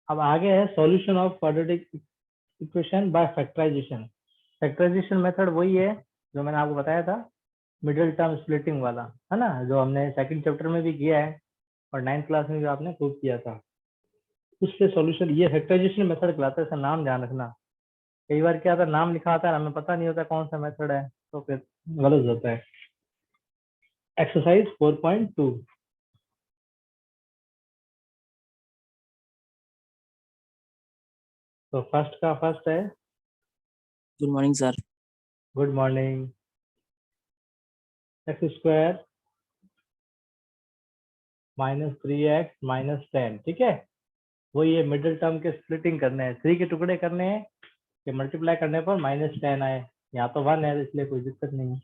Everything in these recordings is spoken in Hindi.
अब आगे है solution of quadratic equation by factorisation. Factorisation method वही है जो मैंने आपको बताया था, मिडिल टर्म स्प्लिटिंग वाला, है ना, जो हमने सेकंड चैप्टर में भी किया है और 9th क्लास में भी आपने खूब किया था। उससे सॉल्यूशन ये फैक्टराइजेशन मेथड कहलाता है, इसका नाम ध्यान रखना। कई बार क्या होता है, नाम लिखा आता है, हमें पता नहीं होता कौन सा मेथड है, तो फिर गलत होता है। एक्सरसाइज 4.2। तो फर्स्ट है। Good morning sir. Good morning. X square -3x-10, ठीक है। वो ये मिडिल टर्म के स्प्लिटिंग करने हैं, 3 के टुकड़े करने हैं कि मल्टीप्लाई करने पर -10 आए। यहाँ तो 1 है इसलिए कोई दिक्कत नहीं है।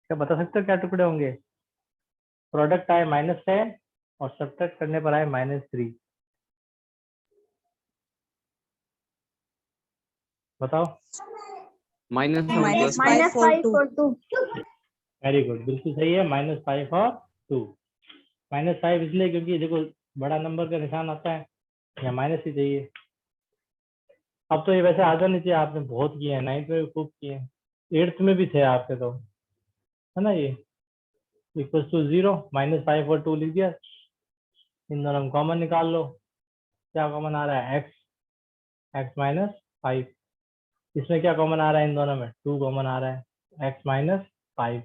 क्या बता सकते हो क्या टुकड़े होंगे? प्रोडक्ट आए -10 और सब्ट्रैक्ट करने पर आए -3। बताओ। -5 और 2। वेरी गुड, बिल्कुल सही है। -5 और 2। -5 इसलिए क्योंकि देखो बड़ा नंबर का निशान आता है, या माइनस ही चाहिए। अब तो ये वैसे आ जानी चाहिए, आपने बहुत किए हैं, 9th में भी खूब किए हैं, 8th में भी थे आपके, तो है ना। ये इक्वल टू 0, -5 और 2 लिख दिया। इन दोनों में कॉमन निकाल लो। क्या कॉमन आ रहा है? x-5। इसमें क्या कॉमन आ रहा है? इन दोनों में 2 कॉमन आ रहा है, x-5।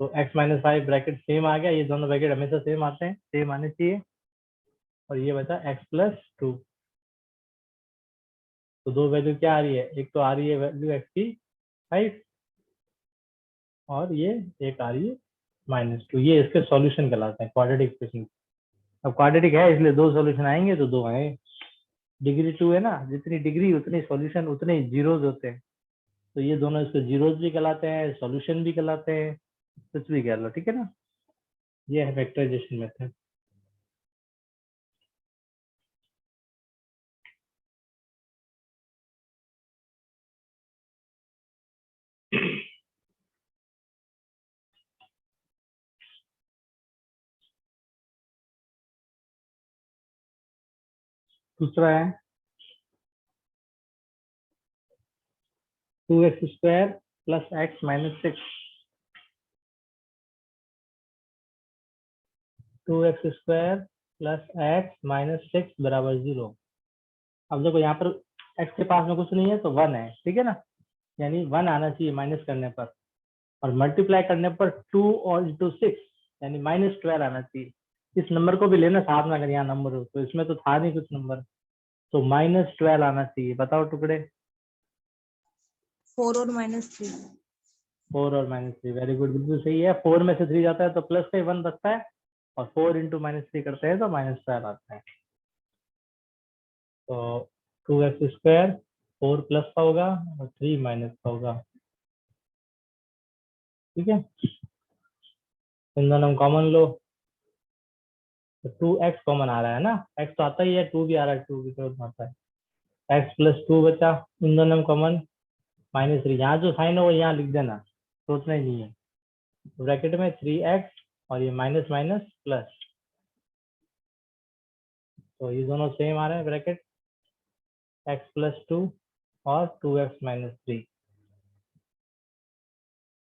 तो x-5 ब्रैकेट सेम आ गया। ये दोनों ब्रैकेट हमेशा सेम आते हैं, सेम आने चाहिए। और ये बचा x+2। तो दो वैल्यू क्या आ रही है? एक तो आ रही है वैल्यू x की 5, और ये एक आ रही है -2। ये इसके सॉल्यूशन कहलाते हैं, क्वाड्रेटिक इक्वेशन। अब क्वाड्रेटिक है इसलिए 2 सॉल्यूशन आएंगे, तो 2 आए। डिग्री 2 है ना, जितनी डिग्री उतनी सॉल्यूशन, उतने जीरोज होते हैं। तो ये दोनों इसको जीरोज भी कहलाते हैं, सॉल्यूशन भी कहलाते हैं, कुछ भी कह लो, ठीक है ना। ये है फैक्टराइजेशन मेथड। दूसरा है 2x² + x-6। 2x² + x-6 = 0। अब देखो यहाँ पर x के पास में कुछ नहीं है तो 1 है, ठीक है ना, यानी 1 आना चाहिए माइनस करने पर। और मल्टीप्लाई करने पर 2 और इंटू 6 यानी -12 आना चाहिए। इस नंबर को भी लेना साथ में, अगर यहाँ नंबर हो तो। इसमें तो था नहीं कुछ नंबर, तो -12 आना चाहिए। बताओ टुकड़े। 4 और -3। 4 और -3, वेरी गुड, बिल्कुल सही है। 4 में से 3 जाता है तो प्लस का 1 बचता है, और 4 इंटू -3 करते हैं तो -12 आता है। तो 2x², 4 प्लस का होगा और 3 माइनस का होगा, ठीक है। इन दोनों में कॉमन लो, तो 2x कॉमन आ रहा है ना, x तो आता ही है, 2 भी आ रहा है, 2 की जरूरत आता है। x+2 बचा, इन दोनों में कॉमन -3। यहाँ जो साइन हो वो यहाँ लिख देना, सोचना ही नहीं है। ब्रैकेट में 3x और ये माइनस माइनस प्लस, तो ये दोनों सेम आ रहे हैं ब्रैकेट, x+2 और 2x-3।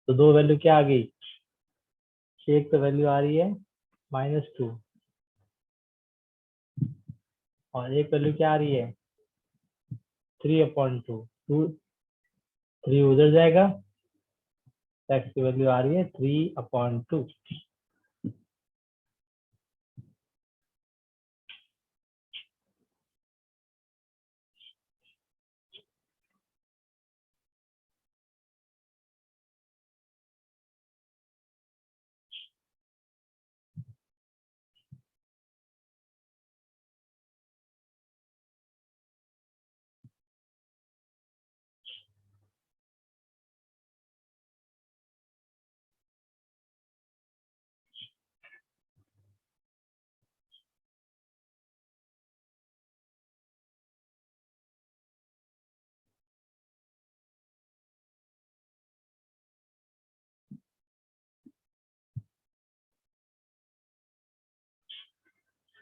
तो दो वैल्यू क्या आ गई? एक तो वैल्यू आ रही है -2, और एक वैल्यू क्या आ रही है? 3/2। 3 उधर जाएगा, x की वैल्यू आ रही है 3/2।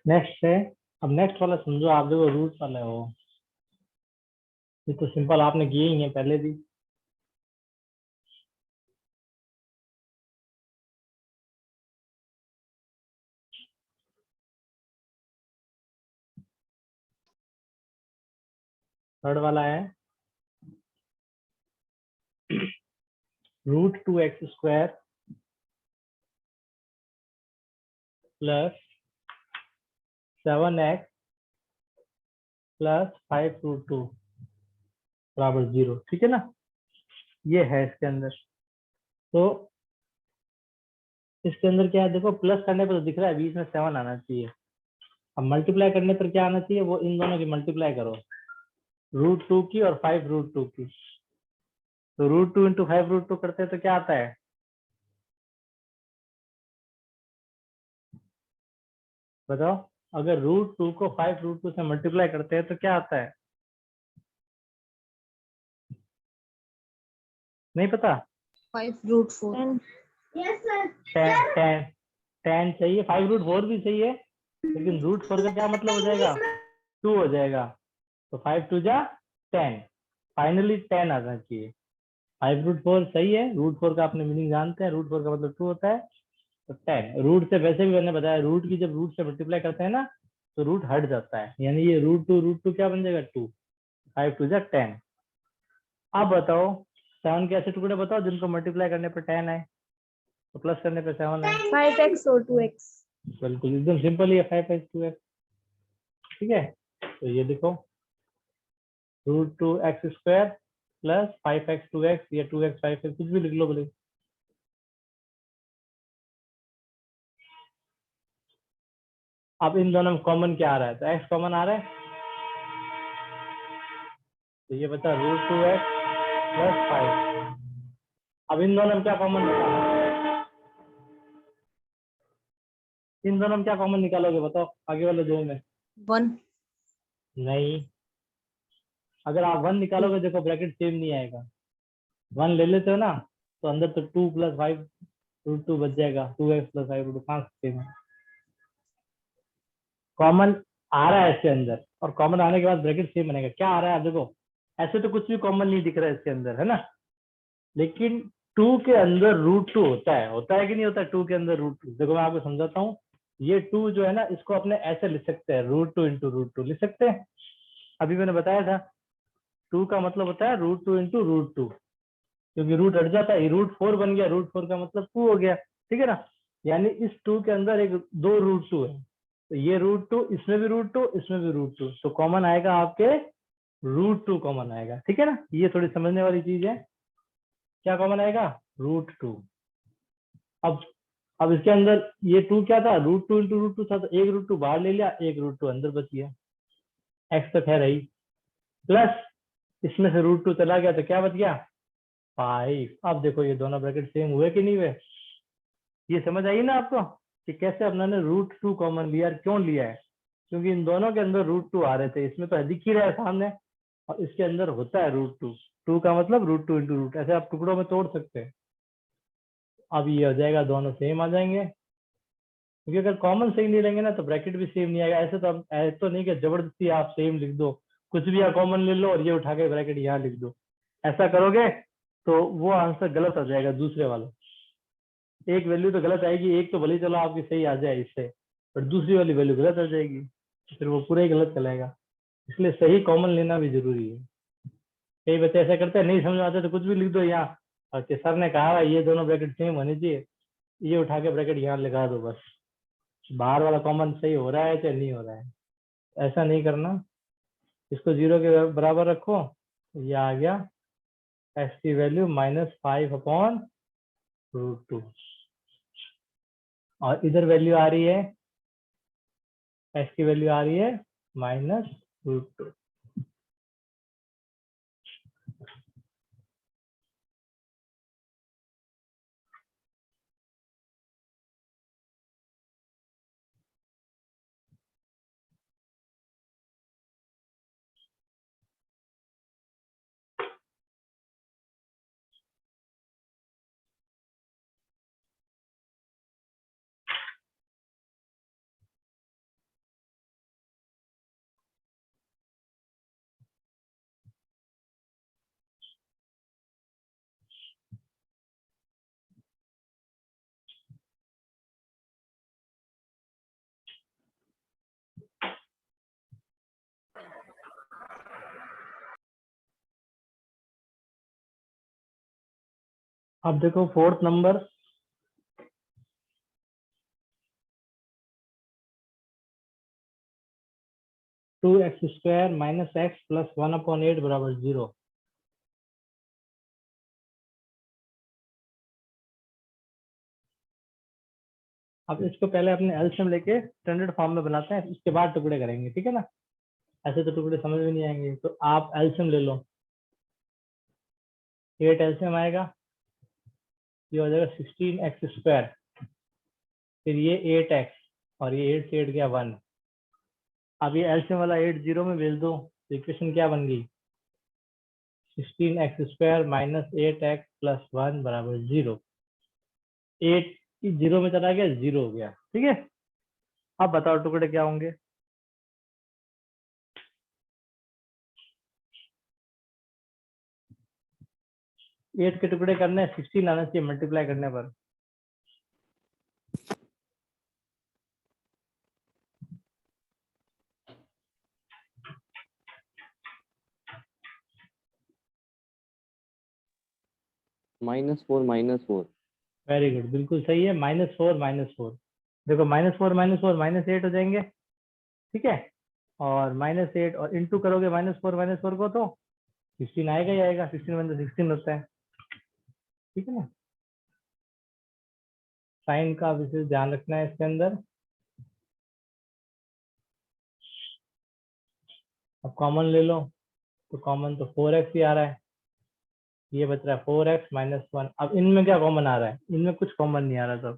नेक्स्ट है अब नेक्स्ट वाला समझो आप, देखो रूट वाला है वो, ये तो सिंपल आपने किए ही है पहले भी। थर्ड वाला है √2x² प्लस 7x प्लस 5√2 बराबर 0, ठीक है ना। ये है इसके अंदर। तो इसके अंदर क्या है, देखो प्लस करने पर तो दिख रहा है बीच में 7 आना चाहिए। अब मल्टीप्लाई करने पर क्या आना चाहिए, वो इन दोनों की मल्टीप्लाई करो, √2 की और 5√2 की। तो √2 इंटू 5√2 करते हैं तो क्या आता है, बताओ। अगर √2 को 5√2 से मल्टीप्लाई करते हैं तो क्या आता है, नहीं पता। 5√4. Yes sir. 10 चाहिए, 5√4 भी सही है, लेकिन √4 का क्या मतलब हो जाएगा, 2 हो जाएगा। तो 5 2 जा 10, फाइनली 10 आना चाहिए। 5√4 सही है, √4 का आपने मीनिंग जानते हैं, √4 का मतलब 2 होता है। तो 10 रूट से, वैसे भी मैंने बताया रूट की जब रूट से मल्टीप्लाई करते हैं ना तो रूट हट जाता है, यानी ये √2 क्या बन जाएगा 2, 5 2 जा 10। अब बताओ 7 के ऐसे टुकड़े बताओ जिनको मल्टीप्लाई करने पर 10 आए, तो प्लस करने पर 7 आए। 5x or 2x. बिल्कुल एकदम सिंपल ही है, 5x2x, ठीक है। तो ये देखो √2x² प्लस 5x2x या 2x 5x, कुछ भी लिख लो बोले। अब इन दोनों में कॉमन क्या आ रहा है, तो x कॉमन आ रहा है, तो ये बता √2x प्लस 5। अब इन दोनों में क्या कॉमन निकालो, इन दोनों में क्या कॉमन निकालोगे बताओ, आगे वाले दो में। 1. नहीं, अगर आप 1 निकालोगे देखो ब्रैकेट सेम नहीं आएगा, 1 ले लेते हो ना तो अंदर तो 2 प्लस 5√2 बच जाएगा, 2x प्लस 5√2 कहाँ सेम है। कॉमन आ रहा है इसके अंदर, और कॉमन आने के बाद ब्रैकेट सेम बनेगा, क्या आ रहा है आप देखो, ऐसे तो कुछ भी कॉमन नहीं दिख रहा है इसके अंदर, है ना। लेकिन 2 के अंदर √2 होता है कि नहीं होता है, 2 के अंदर √2, देखो मैं आपको समझाता हूँ। ये 2 जो है ना, इसको अपने ऐसे लिख सकते हैं, √2 इंटू √2 लिख सकते हैं, अभी मैंने बताया था। 2 का मतलब होता है √2 इंटू √2, क्योंकि रूट हट जाता है, √4 बन गया, √4 का मतलब 2 हो गया, ठीक है ना। यानी इस 2 के अंदर एक दो √2 है, तो ये √2, इसमें भी √2, इसमें भी √2, तो कॉमन आएगा आपके √2 कॉमन आएगा, ठीक है ना। ये थोड़ी समझने वाली चीज है, क्या कॉमन आएगा, √2। अब अब इसके अंदर ये 2 क्या था, √2 इंटू √2 था, तो एक √2 बाहर ले लिया, एक √2 अंदर बच गया, एक्स तो खैर है ही, प्लस इसमें से √2 चला गया तो क्या बच गया 5। अब देखो ये दोनों ब्रैकेट सेम हुए कि नहीं हुए, ये समझ आई ना आपको कि कैसे अपना ने √2 कॉमन लिया, क्यों लिया है, क्योंकि इन दोनों के अंदर √2 आ रहे थे, इसमें तो दिख ही रहा है सामने, और इसके अंदर होता है √2, 2 का मतलब √2 इंटू रूट, ऐसे आप टुकड़ों में तोड़ सकते हैं। अब ये हो जाएगा, दोनों सेम आ जाएंगे, क्योंकि अगर कॉमन सही नहीं लेंगे ना तो ब्रैकेट भी सेम नहीं आएगा। ऐसे तो अब ऐसे तो नहीं कि जबरदस्ती आप सेम लिख दो, कुछ भी आप कॉमन ले लो और ये उठा के ब्रैकेट यहाँ लिख दो, ऐसा करोगे तो वो आंसर गलत आ जाएगा दूसरे वाला, एक वैल्यू तो गलत आएगी, एक तो भले ही चलो आपकी सही आ जाए इससे, पर दूसरी वाली वैल्यू गलत आ जाएगी, फिर वो पूरा ही गलत चलेगा। इसलिए सही कॉमन लेना भी जरूरी है। कई बच्चे ऐसा करते हैं, नहीं समझ में आता तो कुछ भी लिख दो यहाँ, और कि सर ने कहा है ये दोनों ब्रैकेट सेम होने चाहिए, ये उठा के ब्रैकेट यहाँ लगा दो, बस बाहर वाला कॉमन सही हो रहा है चाहे नहीं हो रहा है, ऐसा नहीं करना। इसको 0 के बराबर रखो, ये आ गया x की वैल्यू -5/√2, और इधर वैल्यू आ रही है, x की वैल्यू आ रही है -√2। अब देखो fourth number, two x square minus x plus 1/8 बराबर 0। अब इसको पहले अपने एलसीएम लेके स्टैंडर्ड फॉर्म में बनाते हैं, इसके बाद टुकड़े करेंगे, ठीक है ना। ऐसे तो टुकड़े समझ में नहीं आएंगे, तो आप एलसीएम ले लो। 8 एलसीएम आएगा, ये हो जाएगा 16x²। फिर ये 8x, और ये 8 से 8 गया 1। अब ये एलसीएम वाला 8 जीरो में भेज दो, तो इक्वेशन क्या बन गई, 16x² माइनस 8x प्लस 1 बराबर 0। 8 जीरो में चला गया, 0 हो गया, ठीक है। अब बताओ टुकड़े क्या होंगे। 8 के टुकड़े करने 16 आना चाहिए मल्टीप्लाई करने पर। -4 वेरी गुड, बिल्कुल सही है। -4 देखो, -4 -8 हो जाएंगे, ठीक है। और -8 और इंटू करोगे -4 को, तो 16 आएगा ही आएगा, 16 होता है, ठीक है ना। साइन का विशेष ध्यान रखना है इसके अंदर। अब कॉमन ले लो, तो कॉमन तो 4x ही आ रहा है, ये बच रहा है 4x माइनस 1। अब इनमें क्या कॉमन आ रहा है, इनमें कुछ कॉमन नहीं आ रहा, तो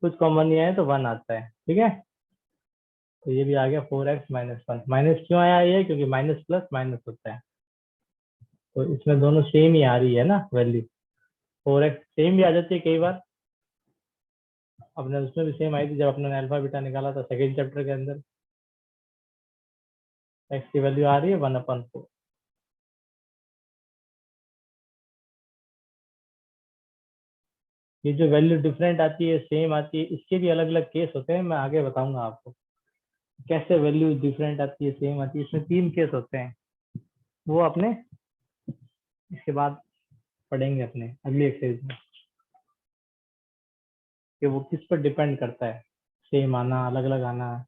कुछ कॉमन नहीं आया तो 1 आता है, ठीक है। तो ये भी आ गया 4x माइनस 1। माइनस क्यों आया ये, क्योंकि माइनस प्लस माइनस होता है, तो इसमें दोनों सेम ही आ रही है ना वैल्यू। 4x सेम भी आ जाती है कई बार, अपने उसमें भी सेम आई थी जब अपने ने अल्फा बीटा निकाला था सेकेंड चैप्टर के अंदर। x की वैल्यू आ रही है 1/4। ये जो वैल्यू डिफरेंट आती है सेम आती है, इसके भी अलग अलग केस होते हैं, मैं आगे बताऊंगा आपको कैसे वैल्यू डिफरेंट आती है सेम आती है। इसमें 3 केस होते हैं, वो अपने इसके बाद पढ़ेंगे अपने अगली एक्सरसाइज में, कि वो किस पर डिपेंड करता है, सेम आना अलग अलग आना।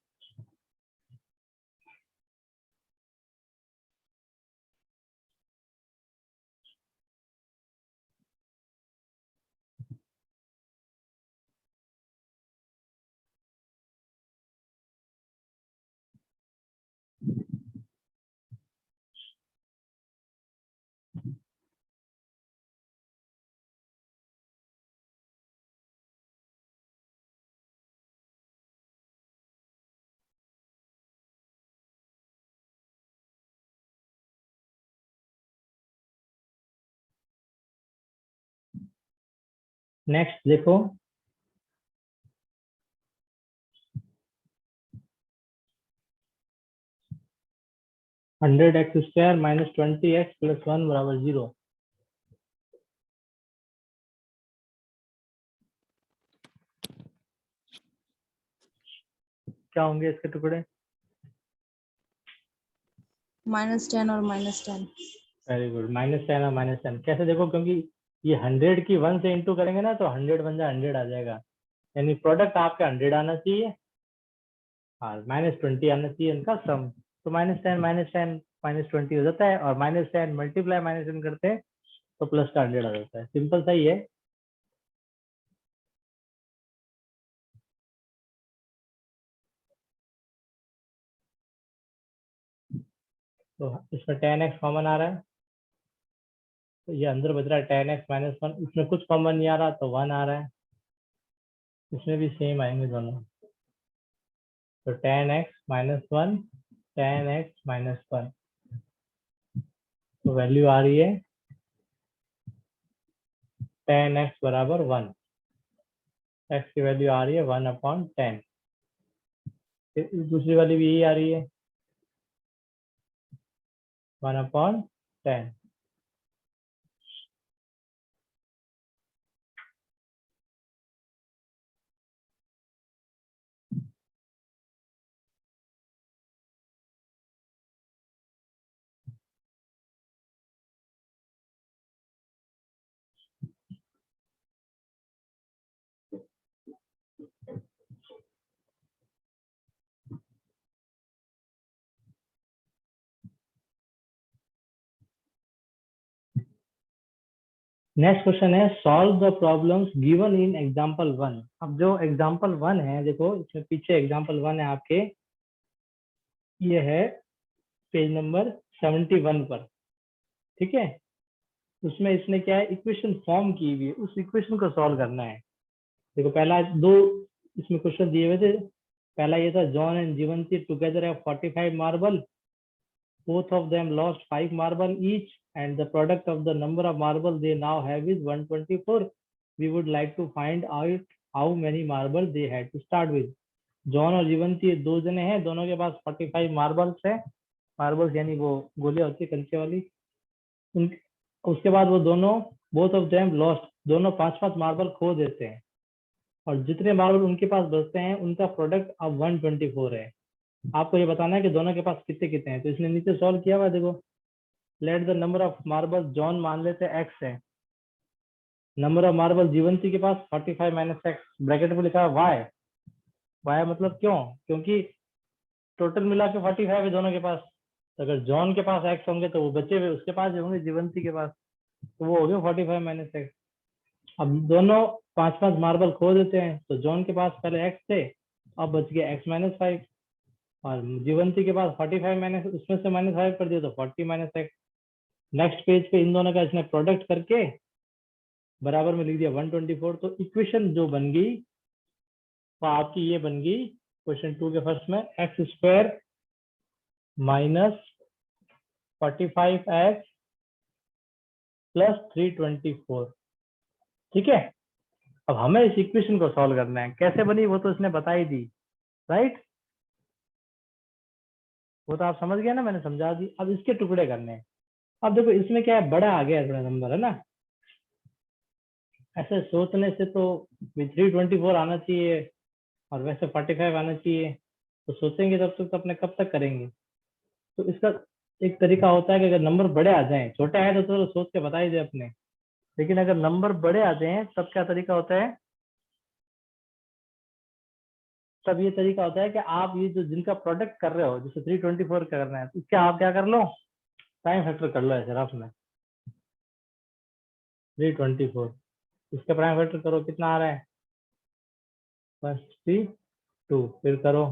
नेक्स्ट देखो, $100x² माइनस 20x प्लस 1 बराबर 0। क्या होंगे इसके टुकड़े। -10 और -10। वेरी गुड, -10 और -10 कैसे देखो, क्योंकि ये 100 की 1 से इंटू करेंगे ना, तो 100 बन जाए 100 आ जाएगा, यानी प्रोडक्ट आपका 100 आना चाहिए और -20 आना चाहिए इनका सम। तो -10 -20 हो जाता है, और -10 मल्टीप्लाई -10 करते हैं तो प्लस का 100 आ जाता है। सिंपल सही है। तो इसमें 10x कॉमन आ रहा है, तो ये अंदर बच रहा है 10x माइनस 1। इसमें कुछ कॉमन नहीं आ रहा, तो 1 आ रहा है, इसमें भी सेम आएंगे दोनों। तो 10x माइनस 1, 10x माइनस 1, तो वैल्यू आ रही है 10x बराबर 1। x की वैल्यू आ रही है 1/10। फिर दूसरी वाली भी यही आ रही है 1/10। नेक्स्ट क्वेश्चन है solve the problems given in example 1। अब जो एग्जांपल 1 है, देखो इसमें पीछे एग्जांपल 1 है आपके, ये है पेज नंबर 71 पर, ठीक है। उसमें इसने क्या है, इक्वेशन फॉर्म की हुई है, उस इक्वेशन को सॉल्व करना है। देखो पहला दो इसमें क्वेश्चन दिए हुए थे। पहला ये था John and Jeevanti together have 45 marble, both of them lost 5 marble each and the product of the number of marble they now have is 124. We would like to find out how many marble they had to start with. John और जीवंती दो जने हैं, दोनों के पास 45 मार्बल्स है। मार्बल्स यानी वो गोलियां होती है कंचे वाली। उन उसके बाद वो दोनों बोथ ऑफ देम लॉस्ट, दोनों 5-5 मार्बल खो देते हैं, और जितने मार्बल उनके पास बचते हैं उनका प्रोडक्ट अब 124 है। आपको ये बताना है कि दोनों के पास कितने कितने हैं। तो इसने नीचे सॉल्व किया हुआ है, देखो let the number of marble John मान लेते हैं एक्स है, नंबर ऑफ मार्बल जीवंती के पास 45 माइनस एक्स, ब्रैकेट में लिखा है वाई। वाई मतलब क्यों, क्योंकि टोटल मिला के 45 है दोनों के पास। तो अगर जॉन के पास एक्स होंगे तो वो बचे हुए उसके पास होंगे जीवंती के पास, तो वो हो गया 45 माइनस एक्स। अब दोनों 5-5 मार्बल खो देते हैं, तो जॉन के पास पहले एक्स थे, अब बच गया एक्स माइनस 5, और जीवंती के पास 45 माइनस उसमें से माइनस 5 कर दिया तो 40 माइनस एक्स। नेक्स्ट पेज पे इन दोनों का इसने प्रोडक्ट करके बराबर में लिख दिया 124। तो इक्वेशन जो बन गई वो आपकी ये बन गई क्वेश्चन 2 के फर्स्ट में, x square minus 45x plus 324, ठीक है। अब हमें इस इक्वेशन को सॉल्व करना है, कैसे बनी वो तो इसने बता ही दी, राइट। वो तो आप समझ गए ना, मैंने समझा दी। अब इसके टुकड़े करने हैं। अब देखो इसमें क्या है, बड़ा आ गया थोड़ा नंबर, है ना। ऐसे सोचने से तो 324 आना चाहिए और वैसे 45 आना चाहिए, तो सोचेंगे तब तक तो अपने कब तक करेंगे। तो इसका एक तरीका होता है कि अगर नंबर बड़े आ जाएं, छोटे आए तो सोच के बता ही दे अपने, लेकिन अगर नंबर बड़े आ जाएं तब क्या तरीका होता है, तब ये तरीका होता है कि आप ये जो जिनका प्रोडक्ट कर रहे हो, जैसे 324 का करना है, तो इसका आप क्या कर लो, प्राइम फैक्टर कर लो ऐसे रफ में। 324 इसका प्राइम फैक्टर करो, कितना आ रहा है 162, फिर करो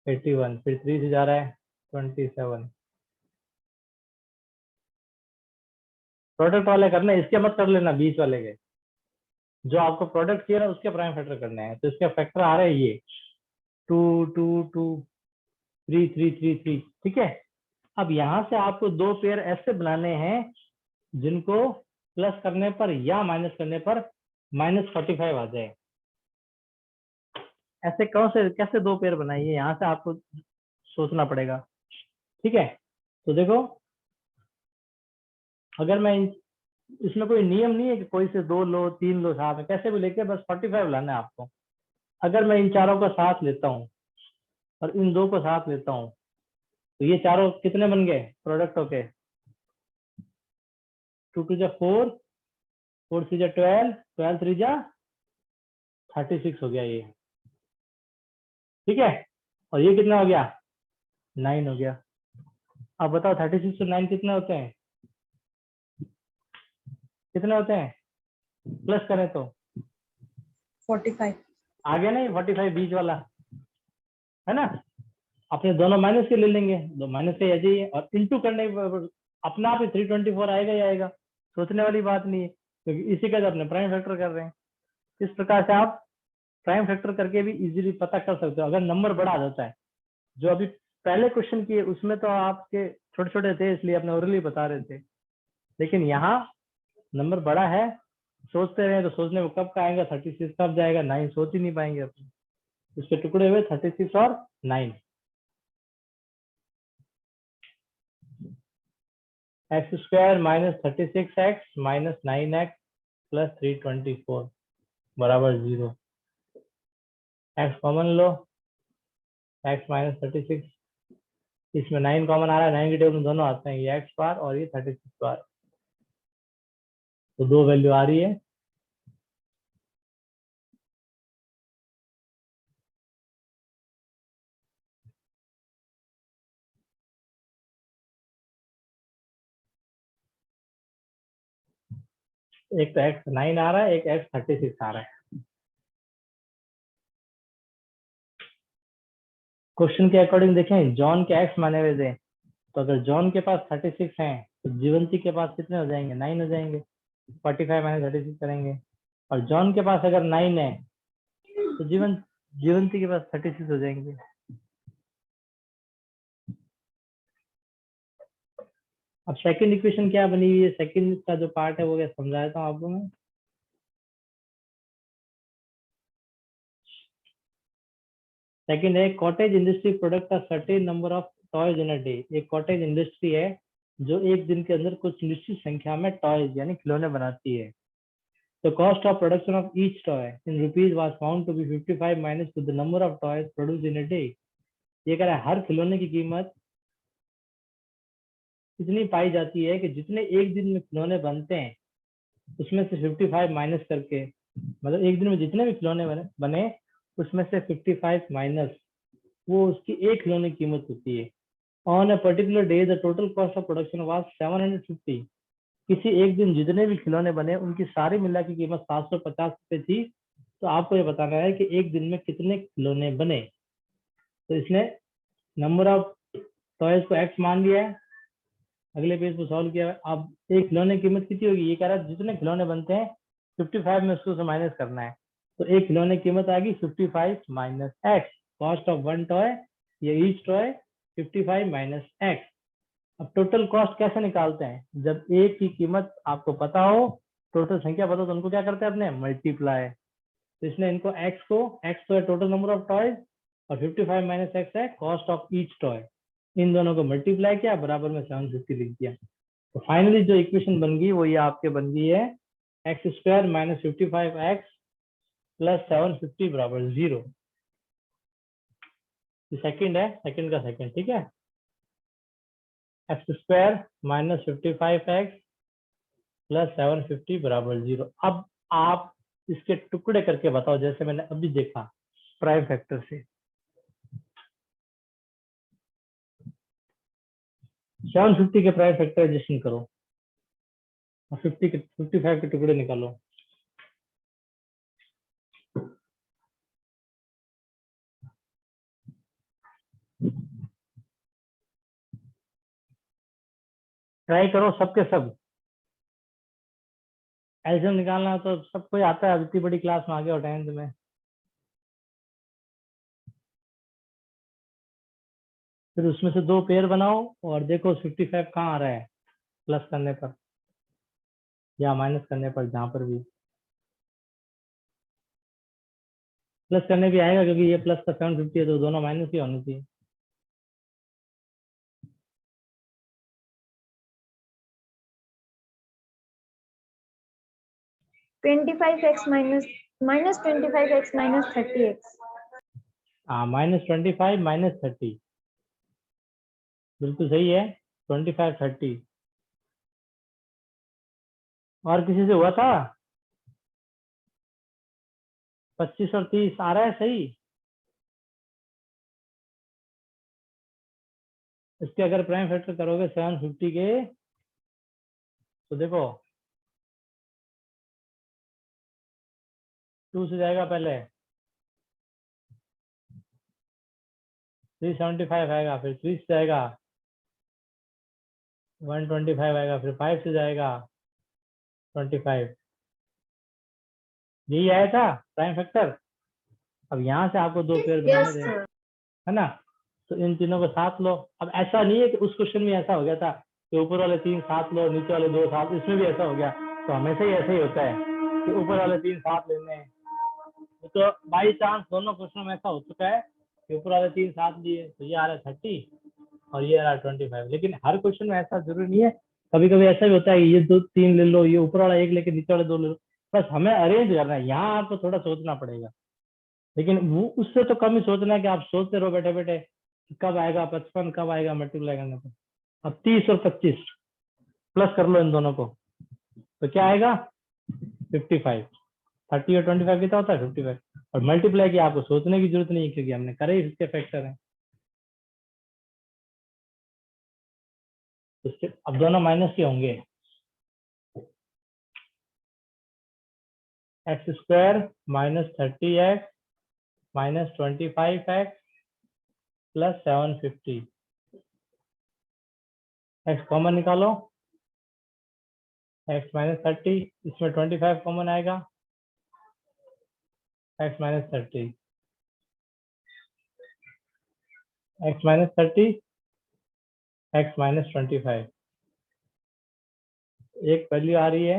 81, फिर 3 से जा रहा है 27। प्रोडक्ट वाले करने, इसके मत कर लेना, बीच वाले के जो आपको प्रोडक्ट किया ना उसके प्राइम फैक्टर करने हैं। तो इसका फैक्टर आ रहा है ये 2 2 2 3 3 3 3, ठीक है। अब यहाँ से आपको दो पेयर ऐसे बनाने हैं जिनको प्लस करने पर या माइनस करने पर -45 आ जाए। ऐसे कौन से कैसे दो पेयर बनाइए, यहाँ से आपको सोचना पड़ेगा, ठीक है। तो देखो अगर मैं इसमें कोई नियम नहीं है कि कोई से दो लो तीन लो, साथ में कैसे भी लेके बस 45 लाना है आपको। अगर मैं इन चारों का साथ लेता हूँ और इन दो को साथ लेता हूँ, तो ये चारों कितने बन गए प्रोडक्ट होके, 2 2 जा 4, 4 3 जा 12, 12 3 जा 36 हो गया ये, ठीक है। और ये कितना हो गया 9 हो गया। अब बताओ 36 और 9 कितने होते हैं, कितने होते हैं, प्लस करें तो 45. आ गया ना ये 45 बीच वाला, है ना। अपने दोनों माइनस के ले लेंगे, दो माइनस के आ जाइए, और इंटू करने पर अपना आप ही 324 आएगा ही आएगा, सोचने वाली बात नहीं है, क्योंकि इसी का जो अपने प्राइम फैक्टर कर रहे हैं। इस प्रकार से आप प्राइम फैक्टर करके भी इजीली पता कर सकते हो अगर नंबर बड़ा आ जाता है। जो अभी पहले क्वेश्चन किए उसमें तो आपके छोटे छोटे थे इसलिए अपने ओरली बता रहे थे, लेकिन यहाँ नंबर बड़ा है, सोचते रहे तो सोचने में कब का आएगा 36 कब जाएगा 9, सोच ही नहीं पाएंगे अपने। उसके टुकड़े हुए 36 और 9। X square minus 36x minus 9x plus 324 बराबर 0। एक्स कॉमन लो, एक्स माइनस 36, इसमें 9 कॉमन आ रहा है, 9 के टेबल में दोनों आते हैं, ये एक्स बार और ये 36 बार, तो दो वैल्यू आ रही है। एक तो x9 आ रहा है, एक x36 आ रहा है। क्वेश्चन के अकॉर्डिंग देखें, जॉन के x माने हुए थे, तो अगर जॉन के पास 36 हैं तो जीवंती के पास कितने हो जाएंगे? 9 हो जाएंगे। 45 माइनस 36 करेंगे, और जॉन के पास अगर 9 है तो जीवंती के पास 36 हो जाएंगे। अब सेकंड इक्वेशन क्या बनी हुई है? सेकंड का जो पार्ट है वो क्या समझा देता हूँ आपको मैं। सेकंड है, cottage industry product a certain number of toys in a day. एक कॉटेज इंडस्ट्री है जो एक दिन के अंदर कुछ निश्चित संख्या में टॉयज यानी खिलौने बनाती है। The cost of production of each toy in rupees was found to be 55 minus to the number of toys produced in a day. ये कह रहा है हर खिलौने की कीमत इतनी पाई जाती है कि जितने एक दिन में खिलौने बनते हैं उसमें से 55 माइनस करके, मतलब एक दिन में जितने भी खिलौने बने उसमें से 55 माइनस वो उसकी एक खिलौने की कीमत होती है। On a particular day the total cost of production was 750। किसी एक दिन जितने भी खिलौने बने उनकी सारी मिला की कीमत 750 रुपए थी। तो आपको ये बताना है कि एक दिन में कितने खिलौने बने। तो इसने नंबर ऑफ टॉयज को x मान लिया है, अगले पेज को सॉल्व किया है। अब एक खिलौने की कीमत कितनी होगी? ये कह रहा है जितने खिलौने बनते हैं 55 में उसको माइनस करना है। तो एक खिलौने की कीमत आ गई 55 minus x, cost of one toy, ये ईच टॉय 55 माइनस x। अब टोटल कॉस्ट कैसे निकालते हैं? जब एक की कीमत आपको पता हो, टोटल संख्या पता हो, तो उनको क्या करते हैं अपने मल्टीप्लाई। तो इसने इनको x तो है टोटल नंबर ऑफ टॉयज और 55 माइनस x है कॉस्ट ऑफ ईच टॉय, इन दोनों को मल्टीप्लाई किया, बराबर में 750 लिख दिया। तो फाइनली जो इक्वेशन बन गई वो ये आपके बन गई है x square minus 55x plus 750 बराबर 0। सेकंड है, सेकंड का सेकंड, ठीक है। X square minus 55x plus 750 बराबर 0। अब आप इसके टुकड़े करके बताओ, जैसे मैंने अभी देखा प्राइम फैक्टर से। 750 के प्राइम फैक्टराइजेशन करो और 55 के टुकड़े निकालो। ट्राई करो सबके सब। एल्सियम निकालना तो सबको ही आता है, इतनी बड़ी क्लास में आ गया हो 10th में। फिर उसमें से दो पेयर बनाओ और देखो 55 कहाँ आ रहा है प्लस करने पर या माइनस करने पर, जहां पर भी प्लस करने भी आएगा, क्योंकि ये प्लस का 750 है तो दोनों माइनस ही होनी चाहिए। minus 25x minus 30x. हाँ, -25 -30 बिल्कुल सही है। 25 30 और किसी से हुआ था? 25 और 30 आ रहा है सही। इसके अगर प्राइम फैक्टर करोगे 750 के, तो देखो 2 से जाएगा, पहले 375 आएगा, फिर 3 से जाएगा 125 आएगा, फिर 5 से जाएगा 25। यही आया था प्राइम फैक्टर। अब यहाँ से आपको दो पेयर बनाने थे, है ना। तो इन तीनों को साथ लो। अब ऐसा नहीं है कि उस क्वेश्चन में ऐसा हो गया था कि ऊपर वाले 3 साथ लो, नीचे वाले 2 साथ, इसमें भी ऐसा हो गया। तो हमेशा ही ऐसा ही होता है कि ऊपर वाले 3 साथ लेने हैं। तो बाई चांस दोनों क्वेश्चन में ऐसा हो चुका है कि ऊपर वाले 3 साथ लिए, तो ये आ रहा है 30 और ये आ रहा है 25। लेकिन हर क्वेश्चन में ऐसा जरूरी नहीं है, कभी कभी ऐसा भी होता है ये 2 3 ले लो, ये ऊपर वाला 1 लेके नीचे वाले 2 ले लो। बस हमें अरेंज करना है, यहाँ आपको थोड़ा सोचना पड़ेगा। लेकिन वो उससे तो कम ही सोचना है कि आप सोचते रहो बैठे बैठे कब आएगा 55, कब आएगा मल्टीप्लाई करने पर। अब 30 और 25 प्लस कर लो इन दोनों को, तो क्या आएगा 55। 30 और 25 कितना होता है 55। और मल्टीप्लाई की आपको सोचने की जरूरत नहीं है, क्योंकि हमने करे ही इसके फैक्टर हैं। अब दोनों माइनस के होंगे। X square minus 30x minus 25x plus 750। X common निकालो, एक्स माइनस 30, इसमें 25 कॉमन आएगा, x minus 30, x minus 30, x minus 25। एक वैल्यू आ रही है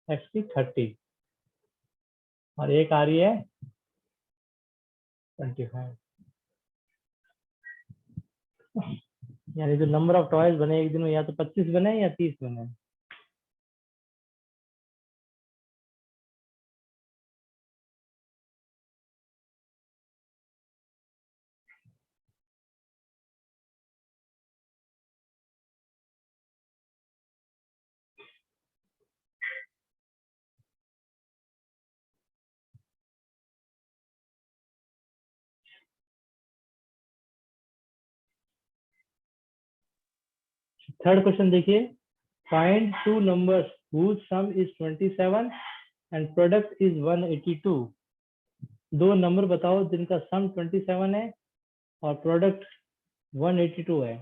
एक्स की 30 और एक आ रही है 25। यानी जो नंबर ऑफ टॉयज बने एक दिन में, या तो 25 बने या 30 बने। थर्ड क्वेश्चन देखिए, find two numbers whose sum is 27 and product is 182। दो नंबर बताओ जिनका सम 27 है और प्रोडक्ट 182 है,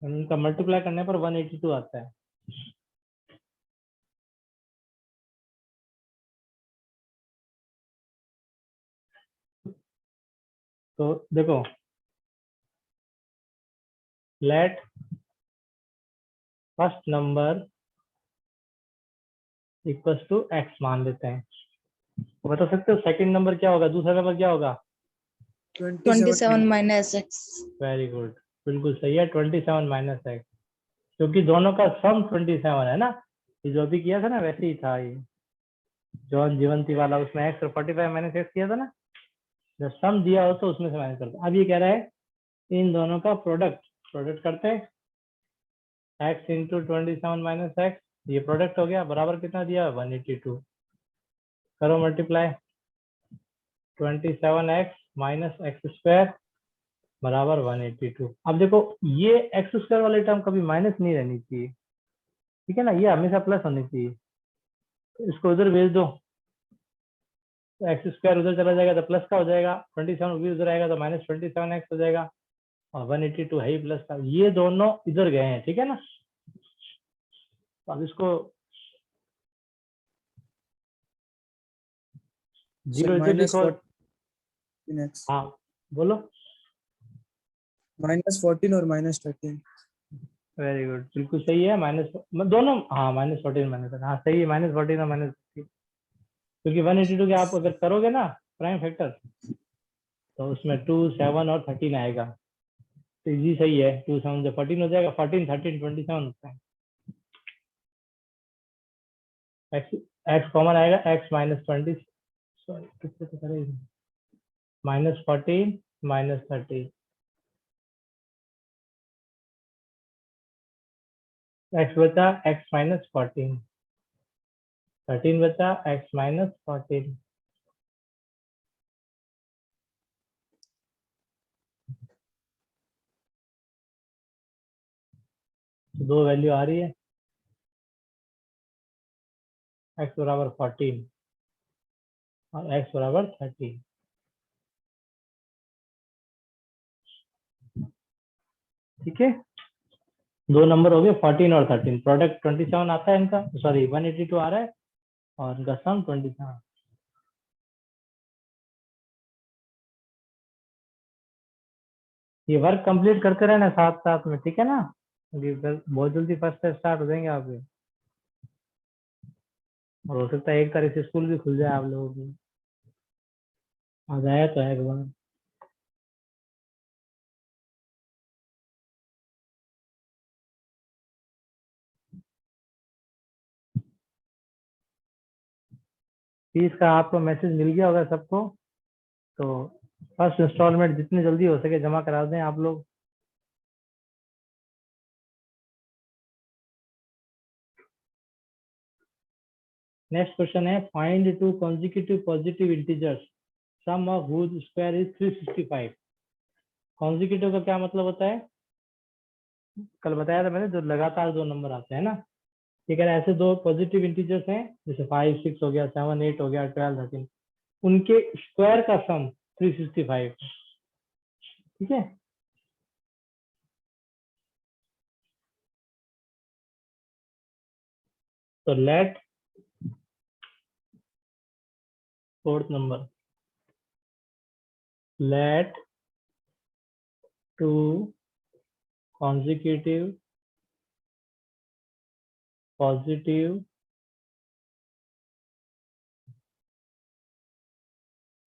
उनका मल्टीप्लाई करने पर 182 आता है। तो देखो, let first number equals to x मान लेते हैं। बता सकते हो सेकंड नंबर क्या होगा, दूसरा नंबर क्या होगा? 27 minus x. वेरी गुड, बिल्कुल सही है, 27 माइनस एक्स, क्योंकि दोनों का सम 27 है ना। ये जो अभी किया था ना वैसे ही था, ये जॉन जीवंती वाला, उसमें एक्स और 45 माइनस एक्स किया था ना। जब सम दिया हो तो उसमें से माइनस करते। अब ये कह रहा है इन दोनों का प्रोडक्ट करते हैं, एक्स इंटू 27 माइनस एक्स, ये प्रोडक्ट हो गया, बराबर कितना दिया? 182। करो multiply, 27x minus x square बराबर 182। अब देखो ये एक्स स्क्वायर वाले टर्म कभी माइनस नहीं रहनी चाहिए, ठीक है ना, ये हमेशा प्लस होनी चाहिए। तो इसको उधर भेज दो, तो एक्स स्क्वायर उधर चला जाएगा तो प्लस का हो जाएगा, 27 भी उधर आएगा तो माइनस 27x हो जाएगा, और 182 है ही प्लस का। ये दोनों इधर गए हैं, ठीक है ना। तो अब इसको जीरो इधर लिखो। हाँ बोलो। -14 और -13। वेरी गुड, बिल्कुल सही है, माइनस दोनों, हाँ -14 माइनस, हाँ सही है, -14 और -13, क्योंकि 182 के आप अगर करोगे ना प्राइम फैक्टर, तो उसमें 2, 7 और 13 आएगा, तो इजी सही है, 2 7 जब 14 हो जाएगा, 14 13 27 होता है। एक्स कॉमन आएगा, एक्स माइनस 20, सॉरी कितने तो करेगा, -14 -30, एक्स बचा एक्स माइनस 14, 13 बचा एक्स माइनस 14। तो दो वैल्यू आ रही है, एक्स बराबर 14 और एक्स बराबर 30। ठीक है, दो नंबर हो गए 14 और 13, प्रोडक्ट 27 आता है इनका, सॉरी 182 आ रहा है, और इनका सम 27। ये वर्क कंप्लीट करते रहना साथ साथ में, ठीक है ना, बहुत जल्दी फर्स्ट स्टार्ट हो जाएंगे आप, और हो सकता है 1 तारीख से स्कूल भी खुल जाए आप लोगों की, आ जाए तो है एक बार। फीस का आपको मैसेज मिल गया होगा सबको, तो फर्स्ट इंस्टॉलमेंट जितनी जल्दी हो सके जमा करा दें आप लोग। नेक्स्ट क्वेश्चन है, find two consecutive positive integers sum of whose square is 365। Consecutive का क्या मतलब होता है? कल बताया था मैंने, जो लगातार दो नंबर आते हैं ना, ये कह रहे हैं ऐसे दो पॉजिटिव इंटीजर्स हैं जैसे 5 6 हो गया, 7 8 हो गया, 12 13, उनके स्क्वायर का सम 365। ठीक है, तो let fourth number, let two consecutive positive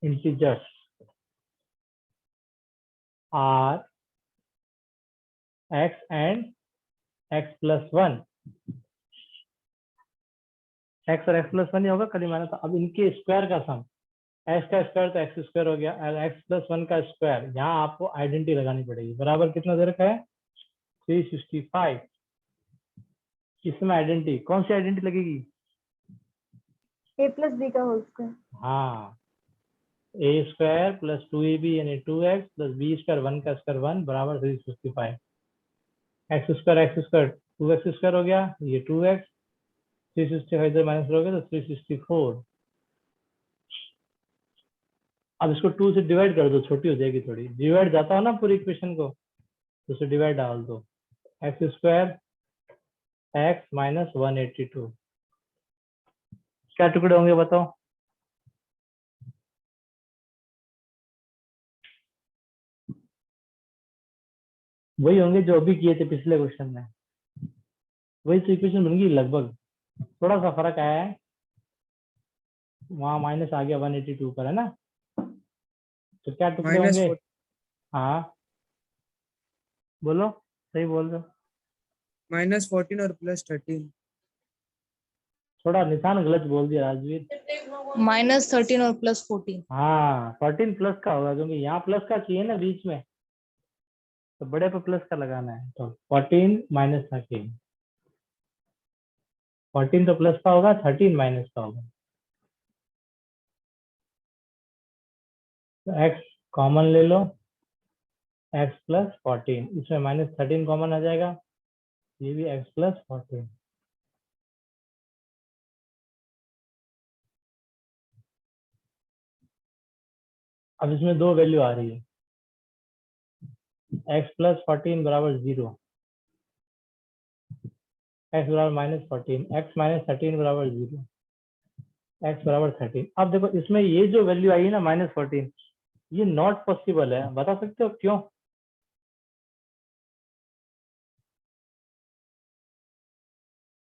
integers are x and x plus 1। x और x plus 1 ही होगा, कल ही माना था। अब इनके स्क्वायर का सम, x का स्क्वायर तो x स्क्वायर हो गया, x plus 1 का स्क्वायर, यहाँ आपको आइडेंटिटी लगानी पड़ेगी। बराबर कितना दे रखा है? 365। इसमें आइडेंटिटी कौन सी आइडेंटिटी लगेगी? a plus b का होल स्क्वायर। हाँ, a स्क्वायर प्लस 2ab यानी 2x प्लस b स्क्वायर 1 का स्क्वायर 1 बराबर 365। x स्क्वायर 2x स्क्वायर हो गया, ये 2x, 365 इधर माइनस हो गया तो 364। अब इसको 2 से डिवाइड कर दो, छोटी हो जाएगी थोड़ी। डिवाइड जाता हो ना पूरी इक्वेशन को, तो उसे डिवाइड डाल दो। एक्स स्क्वायर एक्स माइनस 182, क्या टुकड़े होंगे बताओ? वही होंगे जो अभी किए थे पिछले क्वेश्चन में, वही तो इक्वेशन बन गई लगभग। थोड़ा सा फर्क आया है, वहां माइनस आ गया 182 पर, है ना? तो क्या टुकड़े होंगे? हाँ बोलो, सही बोल रहे हो। -14 और +13। थोड़ा निशान गलत बोल दिया राजवीर। -13 और +14। हाँ 14 प्लस का होगा, क्योंकि यहाँ प्लस का चाहिए ना बीच में, तो बड़े पे प्लस का लगाना है। तो 14 माइनस 13, 14 तो प्लस का होगा, 13 माइनस का होगा। तो x कॉमन ले लो, x प्लस 14, इसमें -13 कॉमन आ जाएगा, ये भी x प्लस 14। अब इसमें दो वैल्यू आ रही है, x प्लस 14 बराबर 0, x बराबर -14, x माइनस 13 बराबर 0, x बराबर 13। अब देखो इसमें ये जो वैल्यू आई है ना -14, ये नॉट पॉसिबल है। बता सकते हो क्यों?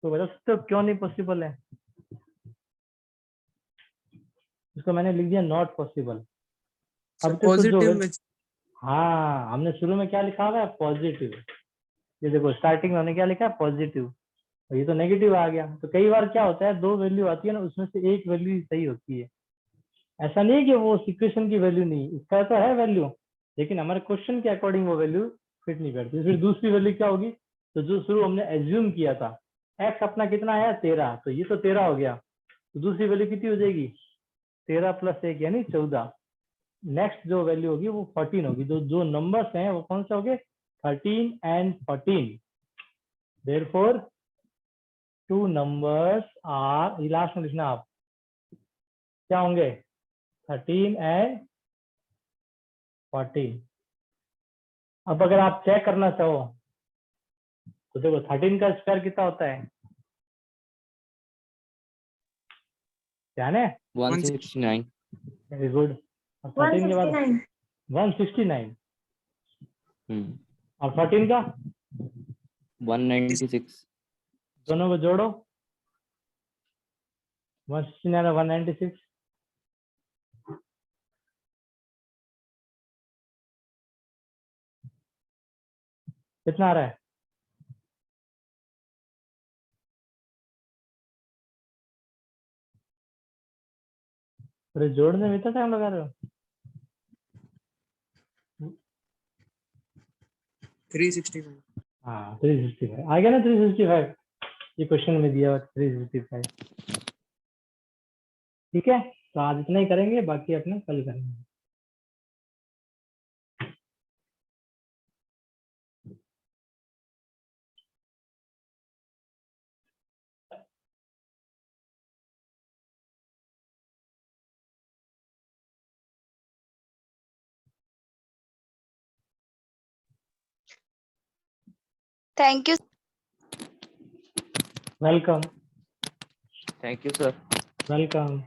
तो बता सकते हो क्यों नहीं पॉसिबल है? इसको मैंने लिख दिया नॉट पॉसिबल। अब देखो जो पॉजिटिव में हाँ, हमने शुरू में क्या लिखा हुआ है? पॉजिटिव। ये देखो स्टार्टिंग में हमने क्या लिखा है? पॉजिटिव, और ये तो नेगेटिव आ गया। तो कई बार क्या होता है, दो वैल्यू आती है ना, उसमें से एक वैल्यू ही सही होती है। ऐसा नहीं है कि वो इक्वेशन की वैल्यू नहीं, इसका तो है वैल्यू, लेकिन हमारे क्वेश्चन के अकॉर्डिंग वो वैल्यू फिट नहीं करती। फिर दूसरी वैल्यू क्या होगी? तो जो शुरू हमने एज्यूम किया था, एक्स अपना कितना है? 13, तो ये तो 13 हो गया, तो दूसरी वैल्यू कितनी हो जाएगी? 13 प्लस 1 यानी 14। नेक्स्ट जो वैल्यू होगी वो 14 होगी। जो जो नंबर्स हैं वो कौन से होंगे? 13 and 14। Therefore two numbers are, ये लास्ट में लिखना आप, क्या होंगे? 13 एंड 14। अब अगर आप चेक करना चाहो तो देखो 13 का स्क्वायर कितना होता है? ध्यान है? 169। Very good. और 13 के बाद 169। 169, और 14 का 196। दोनों को जोड़ो, 169 और 196, कितना आ रहा है? अरे जोड़ने में इतना टाइम लगा रहे हो? 365। हाँ 365 आ गया ना, 365 ये क्वेश्चन में दिया हुआ 365। ठीक है, तो आज इतना ही करेंगे, बाकी अपने कल करेंगे। Thank you. Welcome thank you sir. Welcome.